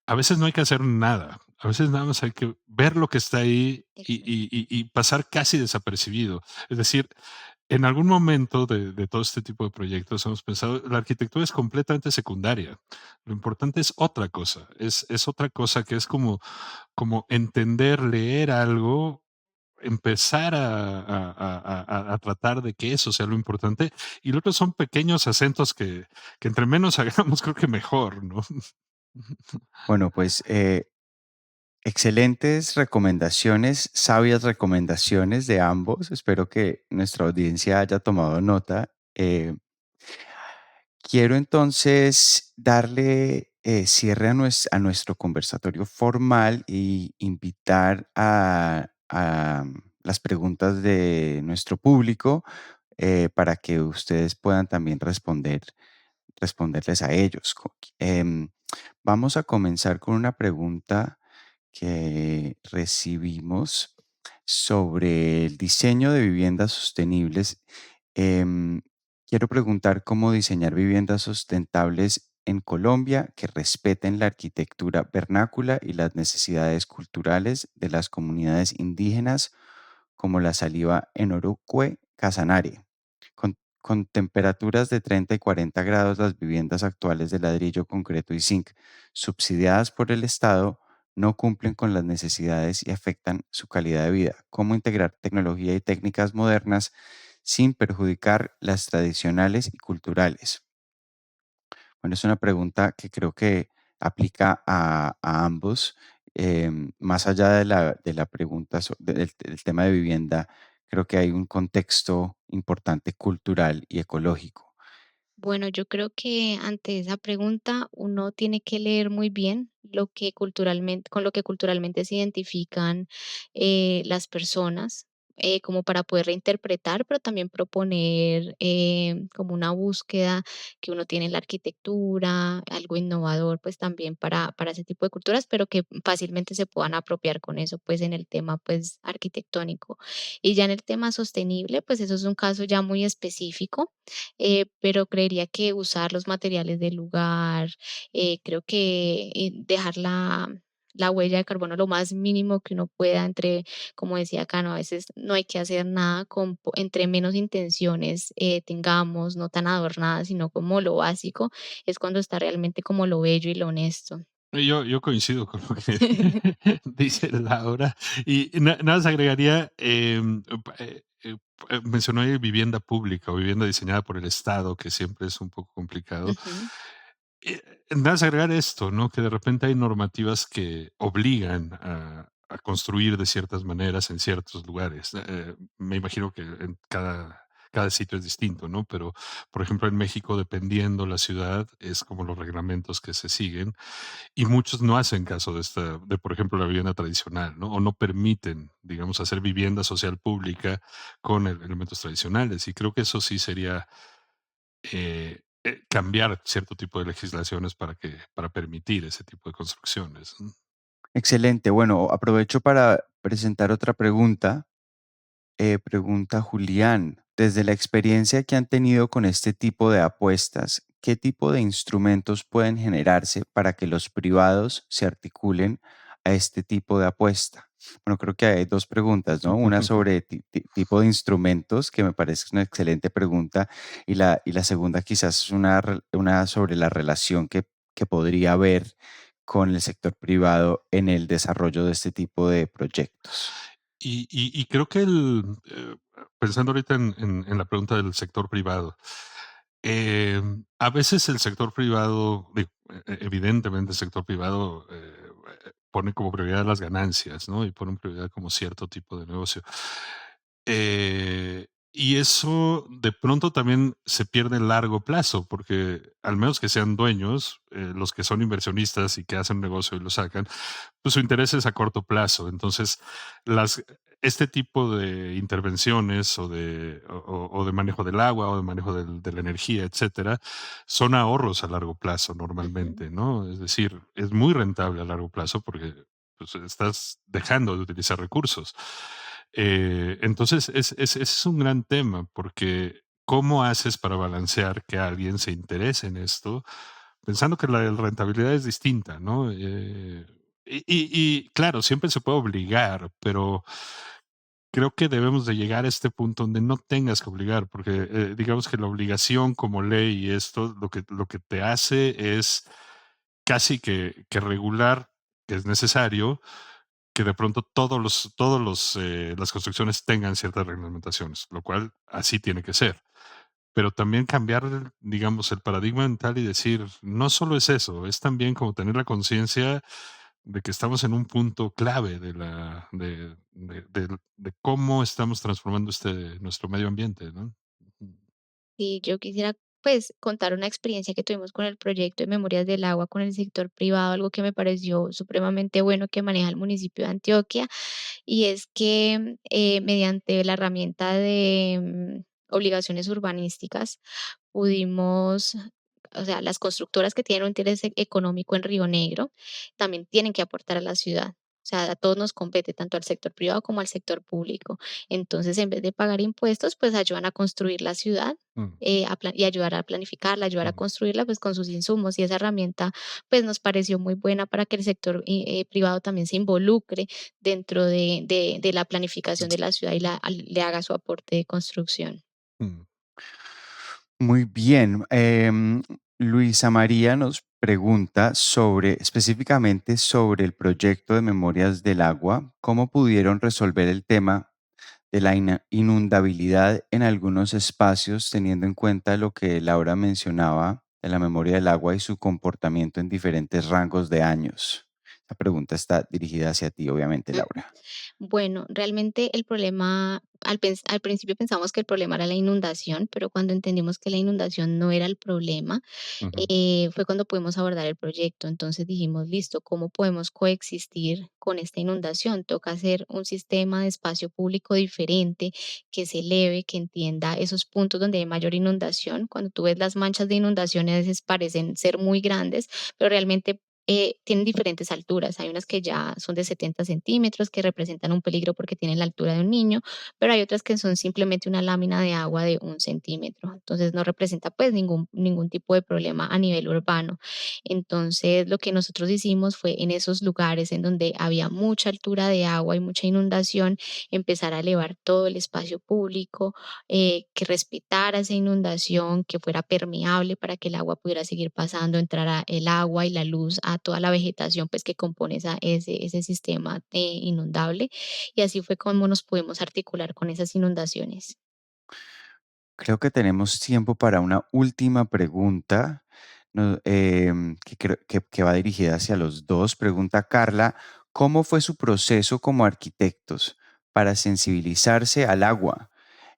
a veces no hay que hacer nada, a veces nada más hay que ver lo que está ahí Exacto. y pasar casi desapercibido. Es decir, en algún momento de todo este tipo de proyectos hemos pensado, la arquitectura es completamente secundaria. Lo importante es otra cosa, es otra cosa que es como entender, leer algo, empezar a tratar de que eso sea lo importante, y lo otro son pequeños acentos que entre menos hagamos, creo que mejor, ¿no? Bueno, pues excelentes recomendaciones, sabias recomendaciones de ambos. Espero que nuestra audiencia haya tomado nota. Quiero entonces darle cierre a nuestro conversatorio formal y invitar a las preguntas de nuestro público para que ustedes puedan también responderles a ellos. Vamos a comenzar con una pregunta que recibimos sobre el diseño de viviendas sostenibles. Em, Quiero preguntar cómo diseñar viviendas sustentables en Colombia que respeten la arquitectura vernácula y las necesidades culturales de las comunidades indígenas como la Saliva en Orocue, Casanare. Con temperaturas de 30 y 40 grados, las viviendas actuales de ladrillo, concreto y zinc, subsidiadas por el Estado, no cumplen con las necesidades y afectan su calidad de vida. ¿Cómo integrar tecnología y técnicas modernas sin perjudicar las tradicionales y culturales? Bueno, es una pregunta que creo que aplica a ambos. Más allá de la pregunta del tema de vivienda, creo que hay un contexto importante cultural y ecológico. Bueno, yo creo que ante esa pregunta uno tiene que leer muy bien lo que culturalmente, con lo que culturalmente se identifican las personas, como para poder reinterpretar, pero también proponer como una búsqueda que uno tiene en la arquitectura, algo innovador, pues también para ese tipo de culturas, pero que fácilmente se puedan apropiar con eso, pues en el tema pues arquitectónico. Y ya en el tema sostenible, pues eso es un caso ya muy específico, pero creería que usar los materiales del lugar, creo que dejar la huella de carbono lo más mínimo que uno pueda entre, como decía acá, ¿no? A veces no hay que hacer nada entre menos intenciones tengamos, no tan adornadas, sino como lo básico, es cuando está realmente como lo bello y lo honesto. Yo coincido con lo que dice Laura y nada más agregaría, mencionó ahí vivienda pública o vivienda diseñada por el Estado, que siempre es un poco complicado. Ujú. Eh, Nada más agregar esto, ¿no? Que de repente hay normativas que obligan a construir de ciertas maneras en ciertos lugares. Me imagino que en cada sitio es distinto, ¿no? Pero, por ejemplo, en México, dependiendo la ciudad, es como los reglamentos que se siguen y muchos no hacen caso por ejemplo, la vivienda tradicional, ¿no? O no permiten, digamos, hacer vivienda social pública con elementos tradicionales. Y creo que eso sí sería cambiar cierto tipo de legislaciones para permitir ese tipo de construcciones, ¿no? Excelente. Bueno, aprovecho para presentar otra pregunta. Pregunta Julián, desde la experiencia que han tenido con este tipo de apuestas, ¿qué tipo de instrumentos pueden generarse para que los privados se articulen a este tipo de apuesta? Bueno, creo que hay dos preguntas, ¿no? Una sobre tipo de instrumentos, que me parece una excelente pregunta, y la segunda quizás es una sobre la relación que podría haber con el sector privado en el desarrollo de este tipo de proyectos. Y creo que pensando ahorita en la pregunta del sector privado, a veces el sector privado, digo, evidentemente el sector privado pone como prioridad las ganancias, ¿no? Y pone en prioridad como cierto tipo de negocio. Y eso de pronto también se pierde a largo plazo, porque al menos que sean dueños, los que son inversionistas y que hacen negocio y lo sacan, pues su interés es a corto plazo. Entonces, las, este tipo de intervenciones o de manejo del agua o de manejo de la energía, etcétera, son ahorros a largo plazo Ujú. normalmente, ¿no? Es decir, es muy rentable a largo plazo porque pues, estás dejando de utilizar recursos. Entonces, es un gran tema porque ¿cómo haces para balancear que alguien se interese en esto? Pensando que la rentabilidad es distinta, ¿no? Y claro, siempre se puede obligar, pero creo que debemos de llegar a este punto donde no tengas que obligar, porque digamos que la obligación como ley y esto lo que te hace es casi que regular que es necesario que de pronto las construcciones tengan ciertas reglamentaciones, lo cual así tiene que ser. Pero también cambiar, digamos, el paradigma mental y decir, no solo es eso, es también como tener la conciencia de que estamos en un punto clave de cómo estamos transformando nuestro medio ambiente, ¿no? Ujú. Y yo quisiera, pues, contar una experiencia que tuvimos con el proyecto de Memorias del Agua con el sector privado, algo que me pareció supremamente bueno que maneja el municipio de Antioquia, y es que mediante la herramienta de obligaciones urbanísticas pudimos, o sea, las constructoras que tienen un interés económico en Río Negro también tienen que aportar a la ciudad. O sea, a todos nos compete, tanto al sector privado como al sector público. Entonces, en vez de pagar impuestos, pues ayudan a construir la ciudad, Mm, y ayudar a planificarla, ayudar a mm, construirla, pues con sus insumos. Y esa herramienta, pues nos pareció muy buena para que el sector privado también se involucre dentro de la planificación de la ciudad y le haga su aporte de construcción. mm. Muy bien. Luisa María nos pregunta sobre, específicamente sobre el proyecto de Memorias del Agua, cómo pudieron resolver el tema de la inundabilidad en algunos espacios, teniendo en cuenta lo que Laura mencionaba de la memoria del agua y su comportamiento en diferentes rangos de años. La pregunta está dirigida hacia ti, obviamente, Ujú. Laura. Bueno, realmente el problema, al principio pensamos que el problema era la inundación, pero cuando entendimos que la inundación no era el problema, Ujú, fue cuando pudimos abordar el proyecto. Entonces dijimos, listo, ¿cómo podemos coexistir con esta inundación? Toca hacer un sistema de espacio público diferente, que se eleve, que entienda esos puntos donde hay mayor inundación. Cuando tú ves las manchas de inundación, a veces parecen ser muy grandes, pero realmente tienen diferentes alturas. Hay unas que ya son de 70 centímetros, que representan un peligro porque tienen la altura de un niño, pero hay otras que son simplemente una lámina de agua de 1 centímetro. Entonces no representa pues ningún tipo de problema a nivel urbano. Entonces lo que nosotros hicimos fue en esos lugares en donde había mucha altura de agua y mucha inundación, empezar a elevar todo el espacio público, que respetara esa inundación, que fuera permeable para que el agua pudiera seguir pasando, entrara el agua y la luz a toda la vegetación pues que compone ese sistema inundable. Y así fue como nos pudimos articular con esas inundaciones. Creo que tenemos tiempo para una última pregunta que va dirigida hacia los dos. Pregunta Carla, ¿cómo fue su proceso como arquitectos para sensibilizarse al agua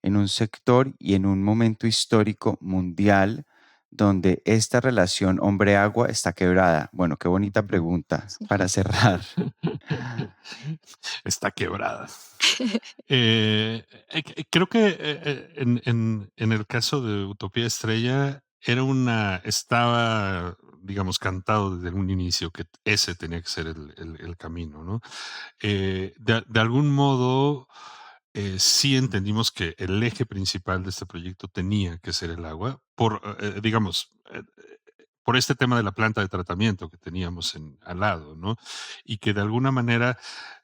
en un sector y en un momento histórico mundial donde esta relación hombre-agua está quebrada? Bueno, qué bonita ujú. pregunta para cerrar. Está quebrada. Creo que en el caso de Utopía Estrella estaba, digamos, cantado desde un inicio que ese tenía que ser el camino, ¿no? De algún modo, sí entendimos que el eje principal de este proyecto tenía que ser el agua, digamos, por este tema de la planta de tratamiento que teníamos al lado, ¿no? Y que de alguna manera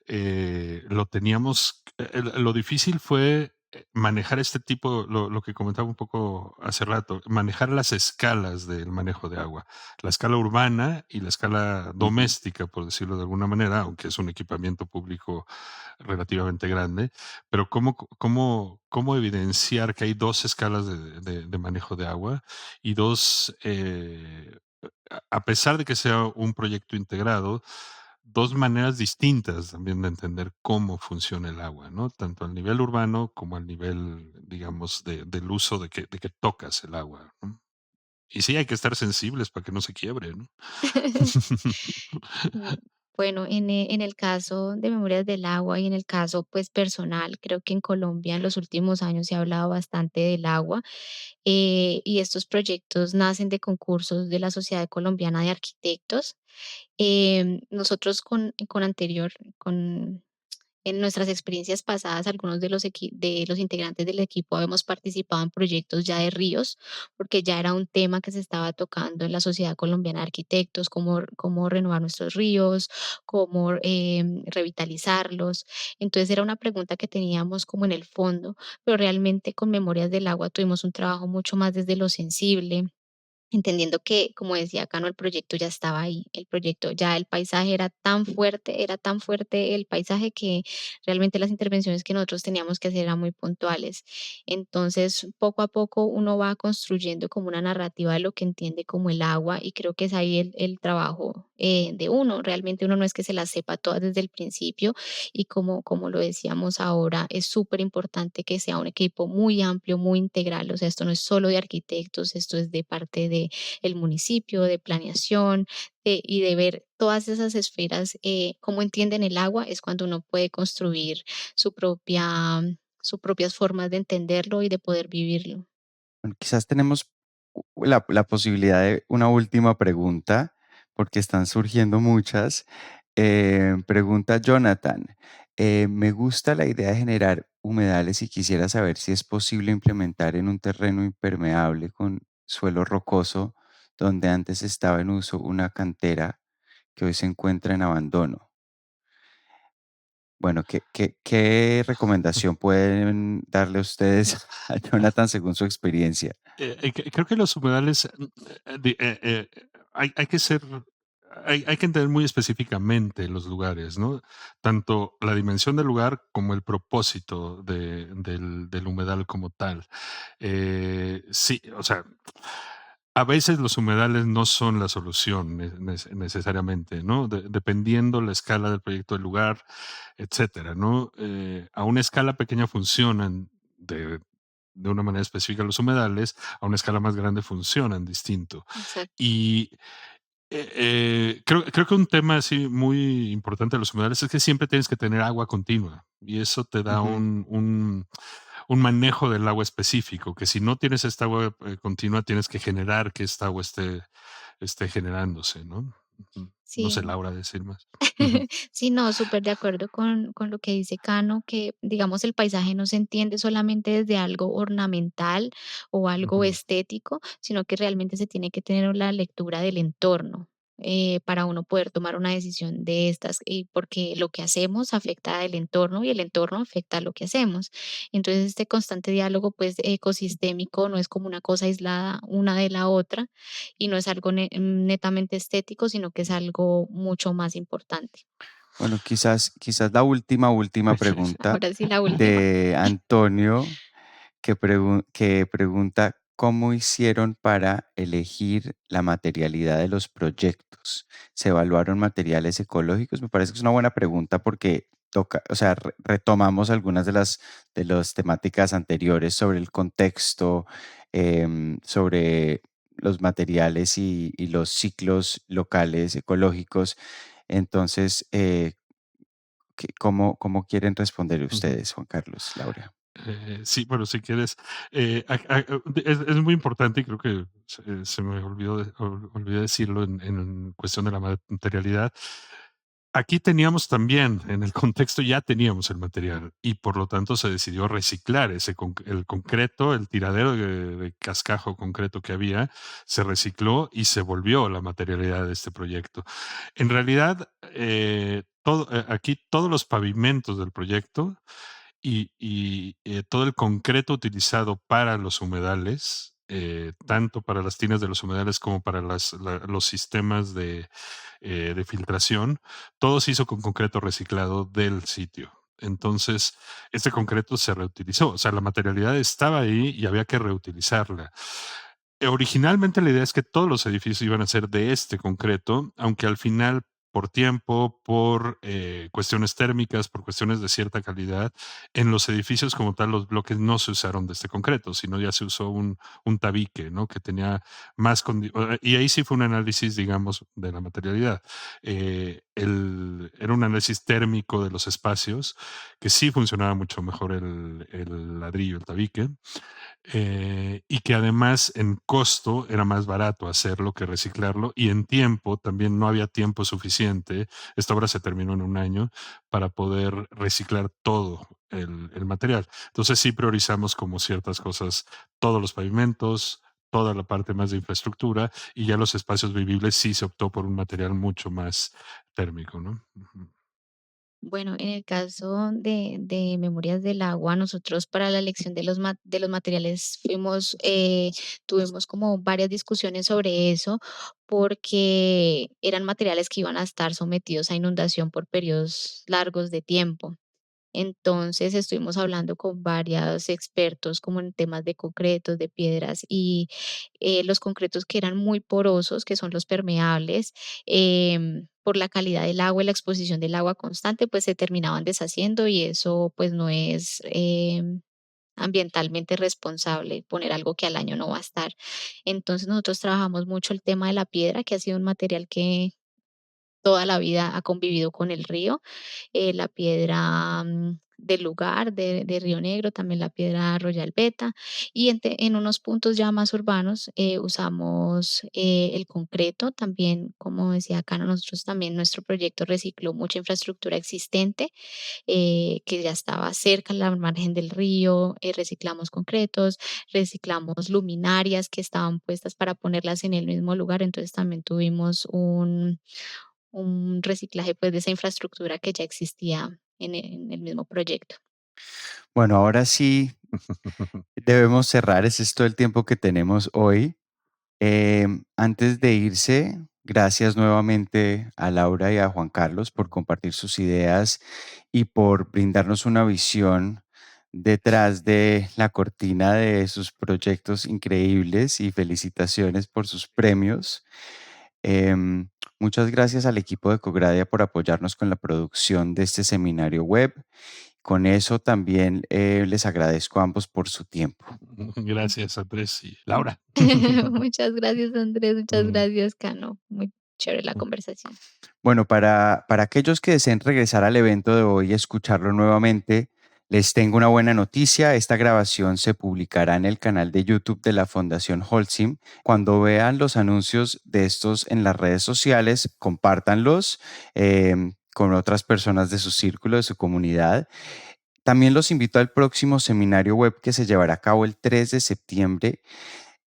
lo teníamos, lo difícil fue manejar este tipo, lo que comentaba un poco hace rato, manejar las escalas del manejo de agua, la escala urbana y la escala Ujú. doméstica, por decirlo de alguna manera, aunque es un equipamiento público relativamente grande, pero cómo evidenciar que hay dos escalas de manejo de agua y dos, a pesar de que sea un proyecto integrado, dos maneras distintas también de entender cómo funciona el agua, ¿no? Tanto al nivel urbano como al nivel digamos, del uso de que tocas el agua, ¿no? Y sí, hay que estar sensibles para que no se quiebre, ¿no? Mm, Bueno, en el caso de Memorias del Agua y en el caso pues personal, creo que en Colombia en los últimos años se ha hablado bastante del agua, y estos proyectos nacen de concursos de la Sociedad Colombiana de Arquitectos. Nosotros con en nuestras experiencias pasadas, algunos de los integrantes del equipo habíamos participado en proyectos ya de ríos, porque ya era un tema que se estaba tocando en la Sociedad Colombiana de Arquitectos, cómo renovar nuestros ríos, cómo revitalizarlos. Entonces era una pregunta que teníamos como en el fondo, pero realmente con Memorias del Agua tuvimos un trabajo mucho más desde lo sensible, entendiendo que, como decía acá, no, el proyecto ya estaba ahí, el proyecto ya, el paisaje era tan fuerte el paisaje que realmente las intervenciones que nosotros teníamos que hacer eran muy puntuales. Entonces, poco a poco uno va construyendo como una narrativa de lo que entiende como el agua, y creo que es ahí el trabajo de uno. Realmente uno no es que se las sepa todas desde el principio, y como lo decíamos ahora, es súper importante que sea un equipo muy amplio, muy integral. O sea, esto no es solo de arquitectos, esto es de parte de el municipio, de planeación, y de ver todas esas esferas, cómo entienden el agua, es cuando uno puede construir su propia, sus propias formas de entenderlo y de poder vivirlo. Bueno, quizás tenemos la posibilidad de una última pregunta, porque están surgiendo muchas. Pregunta Jonathan, me gusta la idea de generar humedales y quisiera saber si es posible implementar en un terreno impermeable con suelo rocoso donde antes estaba en uso una cantera que hoy se encuentra en abandono. Bueno, ¿qué recomendación pueden darle ustedes a Jonathan según su experiencia? Creo que los humedales, hay que ser, hay que entender muy específicamente los lugares, ¿no? Tanto la dimensión del lugar como el propósito del humedal como tal. Sí, o sea, a veces los humedales no son la solución necesariamente, ¿no? Dependiendo la escala del proyecto del lugar, etcétera, ¿no? A una escala pequeña funcionan de una manera específica los humedales, a una escala más grande funcionan distinto. Exacto. Y creo que un tema así muy importante de los humedales es que siempre tienes que tener agua continua y eso te da Ujú. un manejo del agua específico, que si no tienes esta agua continua, tienes que generar que esta agua esté generándose, ¿no? Ujú. No sé, Sí. Laura, decir más. Ujú, Sí, no, súper de acuerdo con lo que dice Cano, que digamos el paisaje no se entiende solamente desde algo ornamental o algo ujú. estético, sino que realmente se tiene que tener la lectura del entorno, para uno poder tomar una decisión de estas, y porque lo que hacemos afecta al entorno y el entorno afecta a lo que hacemos. Entonces, este constante diálogo pues ecosistémico no es como una cosa aislada una de la otra, y no es algo netamente estético, sino que es algo mucho más importante. Bueno, quizás la última pregunta Ahora sí, la última. de Antonio, que pregunta cómo hicieron para elegir la materialidad de los proyectos. ¿Se evaluaron materiales ecológicos? Me parece que es una buena pregunta porque toca, o sea, retomamos algunas de las temáticas anteriores sobre el contexto, sobre los materiales y los ciclos locales ecológicos. Entonces, ¿cómo quieren responder Ujú. ustedes, Juan Carlos, Laura? Sí, bueno, si quieres, es muy importante y creo que se me olvidó, olvidé decirlo en cuestión de la materialidad. Aquí teníamos también, en el contexto ya teníamos el material y por lo tanto se decidió reciclar el concreto, el tiradero de cascajo concreto que había, se recicló y se volvió la materialidad de este proyecto. En realidad, aquí todos los pavimentos del proyecto todo el concreto utilizado para los humedales, tanto para las tinas de los humedales como para los sistemas de filtración, todo se hizo con concreto reciclado del sitio. Entonces, este concreto se reutilizó, o sea, la materialidad estaba ahí y había que reutilizarla. Originalmente la idea es que todos los edificios iban a ser de este concreto, aunque al final por tiempo, por cuestiones térmicas, por cuestiones de cierta calidad. En los edificios como tal, los bloques no se usaron de este concreto, sino ya se usó un tabique, ¿no? Que tenía más... Y ahí sí fue un análisis, digamos, de la materialidad. Era un análisis térmico de los espacios, que sí funcionaba mucho mejor el ladrillo, el tabique, y que además en costo era más barato hacerlo que reciclarlo, y en tiempo también no había tiempo suficiente. Esta obra se terminó en un año para poder reciclar todo el material. Entonces sí priorizamos como ciertas cosas, todos los pavimentos, toda la parte más de infraestructura, y ya los espacios vivibles sí se optó por un material mucho más térmico, ¿no? Ujú. Bueno, en el caso de Memorias del Agua, nosotros para la elección de de los materiales tuvimos como varias discusiones sobre eso, porque eran materiales que iban a estar sometidos a inundación por periodos largos de tiempo. Entonces estuvimos hablando con varios expertos como en temas de concretos, de piedras y los concretos que eran muy porosos, que son los permeables, por la calidad del agua y la exposición del agua constante, pues se terminaban deshaciendo y eso pues no es ambientalmente responsable poner algo que al año no va a estar. Entonces nosotros trabajamos mucho el tema de la piedra, que ha sido un material que toda la vida ha convivido con el río, la piedra del lugar de Río Negro, también la piedra Royal Beta, y en unos puntos ya más urbanos usamos el concreto, también, como decía acá, nosotros también nuestro proyecto recicló mucha infraestructura existente que ya estaba cerca a la margen del río, reciclamos concretos, reciclamos luminarias que estaban puestas para ponerlas en el mismo lugar, entonces también tuvimos un reciclaje, pues, de esa infraestructura que ya existía en el mismo proyecto. Bueno, ahora sí debemos cerrar. Ese es todo el tiempo que tenemos hoy. Antes de irse, gracias nuevamente a Laura y a Juan Carlos por compartir sus ideas y por brindarnos una visión detrás de la cortina de sus proyectos increíbles, y felicitaciones por sus premios. Em, Muchas gracias al equipo de Cogradia por apoyarnos con la producción de este seminario web. Con eso también les agradezco a ambos por su tiempo. Gracias, Andrés y Laura. Muchas gracias, Andrés, muchas Mm, gracias, Cano. Muy chévere la mm. conversación. Bueno, para aquellos que deseen regresar al evento de hoy y escucharlo nuevamente, les tengo una buena noticia. Esta grabación se publicará en el canal de YouTube de la Fundación Holcim. Cuando vean los anuncios de estos en las redes sociales, compártanlos con otras personas de su círculo, de su comunidad. También los invito al próximo seminario web que se llevará a cabo el 3 de septiembre.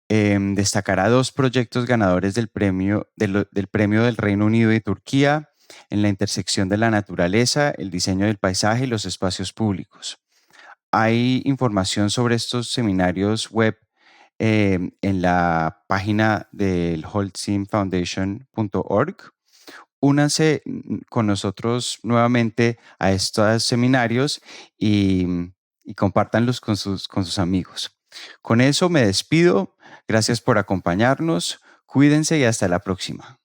Destacará dos proyectos ganadores del premio del Reino Unido y Turquía en la intersección de la naturaleza, el diseño del paisaje y los espacios públicos. Hay información sobre estos seminarios web en la página del holcimfoundation.org. Únanse con nosotros nuevamente a estos seminarios y compártanlos con sus amigos. Con eso me despido. Gracias por acompañarnos. Cuídense y hasta la próxima.